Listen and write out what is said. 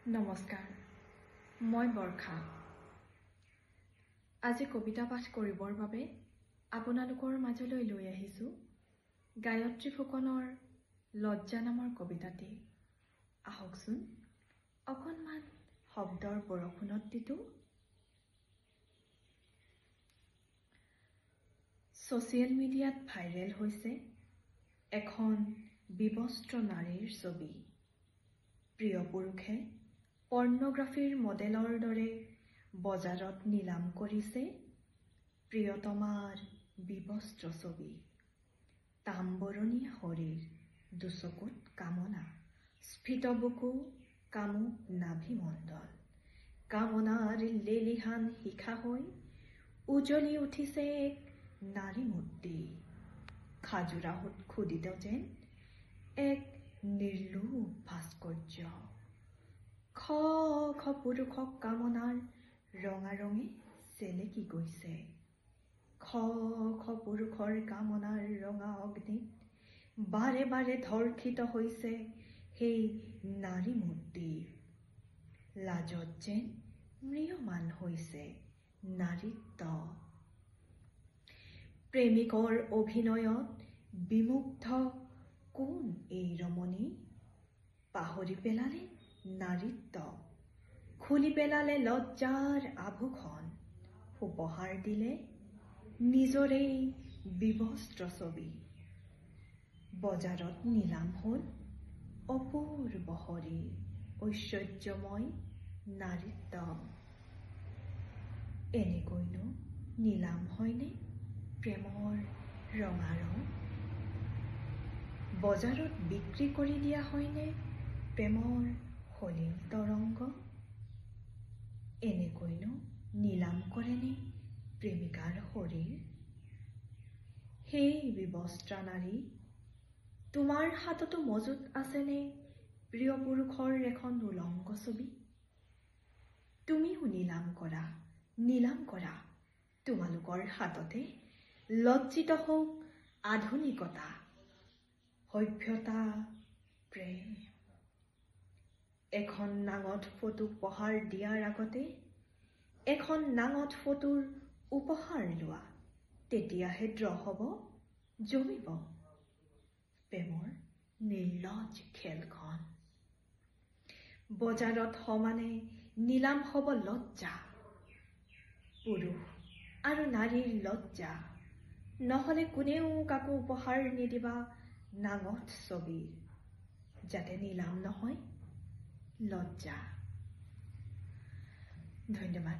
নমস্কাৰ, মই বৰ্ষা। আজি কবিতা পাঠ কৰিবৰ বাবে আপোনালোকৰ মাজলৈ লৈ আহিছোঁ গায়ত্ৰী ফুকনৰ লজ্জা নামৰ কবিতাটি। আহকচোন অকণমান শব্দৰ বৰষুণত তিতো। ছ'চিয়েল মিডিয়াত ভাইৰেল হৈছে এখন বিবস্ত্ৰ নাৰীৰ ছবি। প্ৰিয় পুৰুষে পৰ্ণগ্ৰাফীৰ মডেলৰ দৰে বজাৰত নিলাম কৰিছে প্ৰিয়তমাৰ বিবস্ত্ৰ ছবি। তাম্বৰণীয়া শৰীৰ, দুচকুত কামনা, স্ফীত বুকু, কামুক নাভিমণ্ডল, কামনাৰ লেলিহান শিখা হৈ উজলি উঠিছে এক নাৰী মূৰ্তি। খাজোৰাহোত খোদিত যেন এক নিৰ্লোভ ভাস্কৰ্য। খ খ পুৰুষক কামনাৰ ৰঙাৰঙে চেলেকি গৈছে। খ খ পুৰুষৰ কামনাৰ ৰঙা অগ্নিত বাৰে বাৰে ধৰ্ষিত হৈছে সেই নাৰী মূৰ্তি। লাজত যেন ম্ৰিয়মান হৈছে নাৰীত্ব। প্ৰেমিকৰ অভিনয়ত বিমুগ্ধ কোন এই ৰমণী? পাহৰি পেলালে নাৰীত্ব, খুলি পেলালে লজ্জাৰ আভূষণ, উপহাৰ দিলে নিজৰেই বিবস্ত্ৰ ছবি। বজাৰত নিলাম হ'ল অপূৰ্ব শৰীৰ, ঐশ্বৰ্যময় নাৰীত্ব। এনেকৈনো নিলাম হয়নে প্ৰেমৰ ৰঙা ৰং? বজাৰত বিক্ৰী কৰি দিয়া হয়নে প্ৰেমৰ সলিল তৰংগ? এনেকৈনো নিলাম কৰেনে প্ৰেমিকাৰ শৰীৰ? সেই বিবস্ত্ৰা নাৰী, তোমাৰ হাততো মজুত আছেনে প্ৰিয় পুৰুষৰ এখন উলংগ ছবি? তুমিও নিলাম কৰা তোমালোকৰ হাততে। লজ্জিত হওক আধুনিকতা, সভ্যতা, প্ৰেম। এখন নাঙঠ ফটোক উপহাৰ দিয়াৰ আগতে এখন নাঙঠ ফটোৰ উপহাৰ লোৱা, তেতিয়াহে হ'ব জমিব প্ৰেমৰ নিৰ্লজ্জ খেলখন। বজাৰত সমানে নিলাম হ'ব লজ্জা, পুৰুষ আৰু নাৰীৰ লজ্জা। নহ'লে কোনেও কাকো উপহাৰ নিদিবা নাঙঠ ছবিৰ, যাতে নিলাম নহয় লজ্জা। ধন্যবাদ।